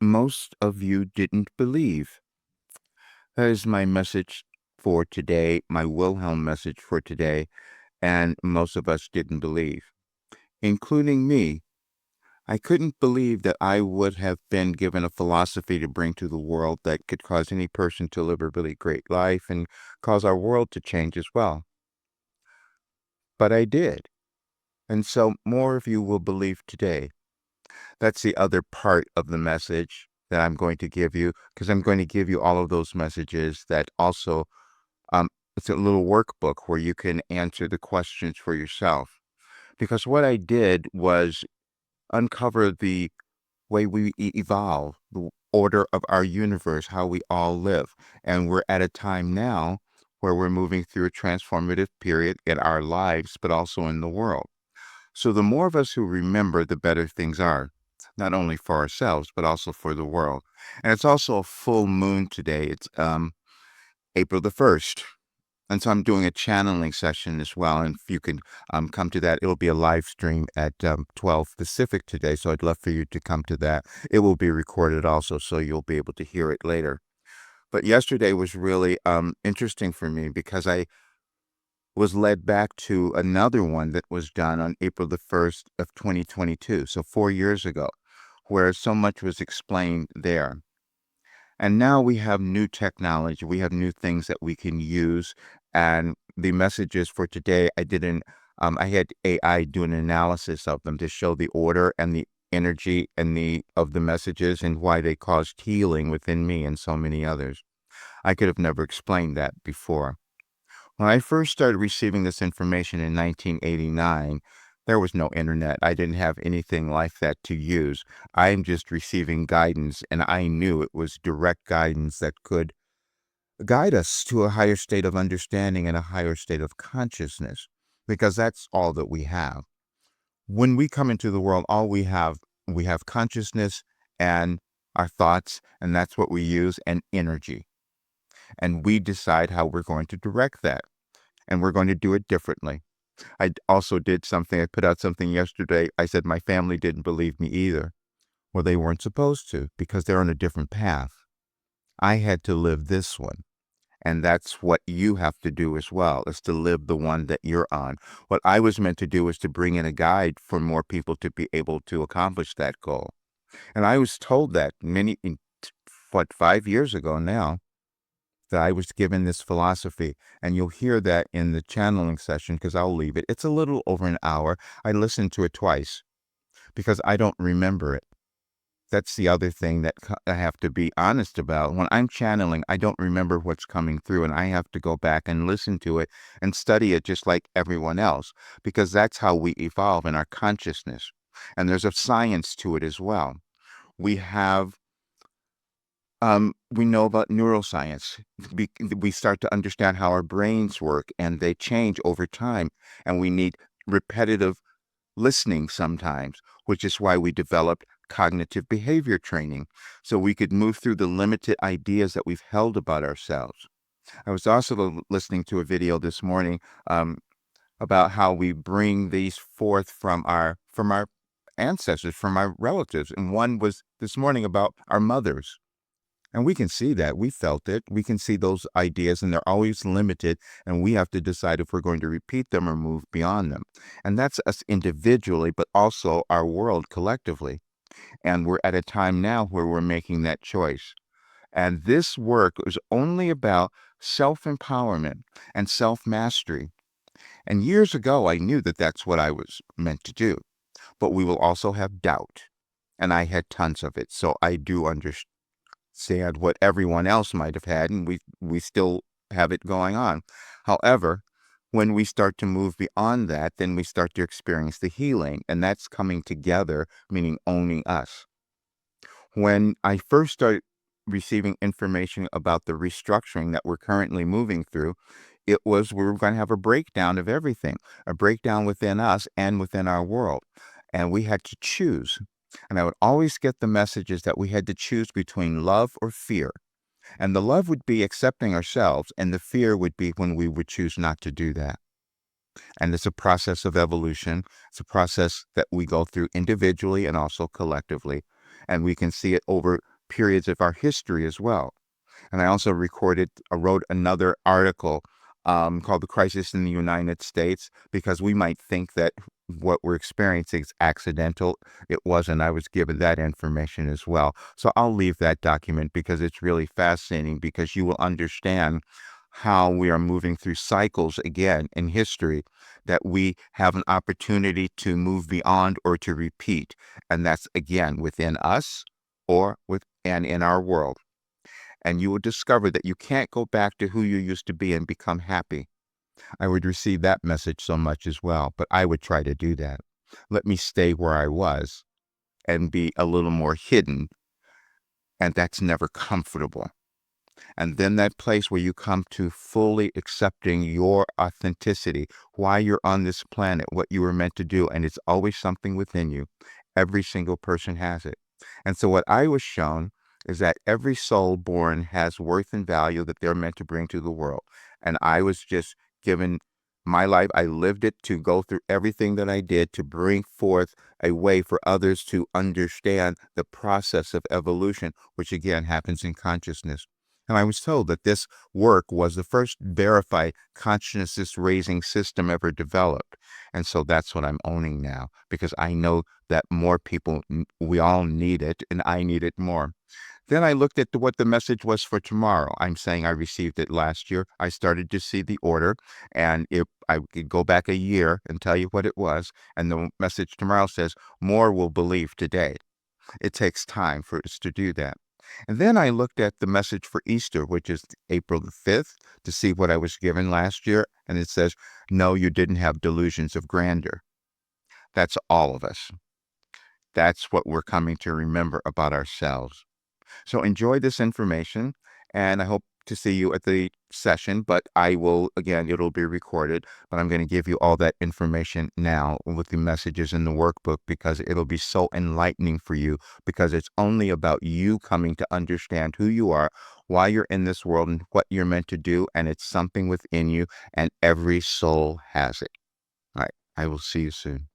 Most of you didn't believe. That is my message for today, my Wilhelm message for today, and most of us didn't believe, including me. I couldn't believe that I would have been given a philosophy to bring to the world that could cause any person to live a really great life and cause our world to change as well. But I did. And so more of you will believe today. That's the other part of the message that I'm going to give you, because I'm going to give you all of those messages that also, it's a little workbook where you can answer the questions for yourself. Because what I did was uncover the way we evolve, the order of our universe, how we all live. And we're at a time now where we're moving through a transformative period in our lives, but also in the world. So the more of us who remember, the better things are, not only for ourselves, but also for the world. And it's also a full moon today. It's April the 1st. And so I'm doing a channeling session as well. And if you can come to that, it'll be a live stream at 12 Pacific today. So I'd love for you to come to that. It will be recorded also, so you'll be able to hear it later. But yesterday was really interesting for me because I was led back to another one that was done on April the 1st of 2022, so 4 years ago, where so much was explained there. And now we have new technology, we have new things that we can use. And the messages for today, I had AI do an analysis of them to show the order and the energy and of the messages and why they caused healing within me and so many others. I could have never explained that before. When I first started receiving this information in 1989, there was no internet. I didn't have anything like that to use. I'm just receiving guidance, and I knew it was direct guidance that could guide us to a higher state of understanding and a higher state of consciousness, because that's all that we have. When we come into the world, we have consciousness and our thoughts, and that's what we use, and energy. And we decide how we're going to direct that, and we're going to do it differently. I also did something, I put out something yesterday. I said my family didn't believe me either. Well, they weren't supposed to, because they're on a different path. I had to live this one. And that's what you have to do as well, is to live the one that you're on. What I was meant to do was to bring in a guide for more people to be able to accomplish that goal. And I was told that 5 years ago now, that I was given this philosophy. And you'll hear that in the channeling session, because I'll leave it. It's a little over an hour. I listened to it twice because I don't remember it. That's the other thing that I have to be honest about. When I'm channeling, I don't remember what's coming through, and I have to go back and listen to it and study it just like everyone else, because that's how we evolve in our consciousness. And there's a science to it as well. We have we know about neuroscience. We start to understand how our brains work, and they change over time, and we need repetitive listening sometimes, which is why we developed cognitive behavior training, so we could move through the limited ideas that we've held about ourselves. I was also listening to a video this morning about how we bring these forth from our ancestors, from our relatives, and one was this morning about our mothers. And we can see that. We felt it. We can see those ideas, and they're always limited, and we have to decide if we're going to repeat them or move beyond them. And that's us individually, but also our world collectively. And we're at a time now where we're making that choice. And this work is only about self-empowerment and self-mastery. And years ago, I knew that that's what I was meant to do. But we will also have doubt. And I had tons of it. So I do understand what everyone else might have had, and we still have it going on. However, when we start to move beyond that, then we start to experience the healing, and that's coming together, meaning owning us. When I first started receiving information about the restructuring that we're currently moving through, it was we were going to have a breakdown of everything, a breakdown within us and within our world, and we had to choose. And I would always get the messages that we had to choose between love or fear. And the love would be accepting ourselves, and the fear would be when we would choose not to do that. And it's a process of evolution. It's a process that we go through individually and also collectively. And we can see it over periods of our history as well. And I also wrote another article called The Crisis in the United States, because we might think that what we're experiencing is accidental. It wasn't. I was given that information as well. So I'll leave that document because it's really fascinating, because you will understand how we are moving through cycles again in history that we have an opportunity to move beyond or to repeat. And that's again within us and in our world. And you will discover that you can't go back to who you used to be and become happy. I would receive that message so much as well, but I would try to do that. Let me stay where I was and be a little more hidden, and that's never comfortable. And then that place where you come to fully accepting your authenticity, why you're on this planet, what you were meant to do, and it's always something within you. Every single person has it. And so what I was shown is that every soul born has worth and value that they're meant to bring to the world. And I was just given my life. I lived it to go through everything that I did to bring forth a way for others to understand the process of evolution, which again happens in consciousness. And I was told that this work was the first verified consciousness raising system ever developed. And so that's what I'm owning now, because I know that more people, we all need it, and I need it more. Then I looked at what the message was for tomorrow. I'm saying I received it last year. I started to see the order, and if I could go back a year and tell you what it was, and the message tomorrow says, more will believe today. It takes time for us to do that. And then I looked at the message for Easter, which is April the 5th, to see what I was given last year. And it says, no, you didn't have delusions of grandeur. That's all of us. That's what we're coming to remember about ourselves. So enjoy this information, and I hope to see you at the session, but again, it'll be recorded, but I'm going to give you all that information now with the messages in the workbook, because it'll be so enlightening for you, because it's only about you coming to understand who you are, why you're in this world, and what you're meant to do, and it's something within you, and every soul has it. All right, I will see you soon.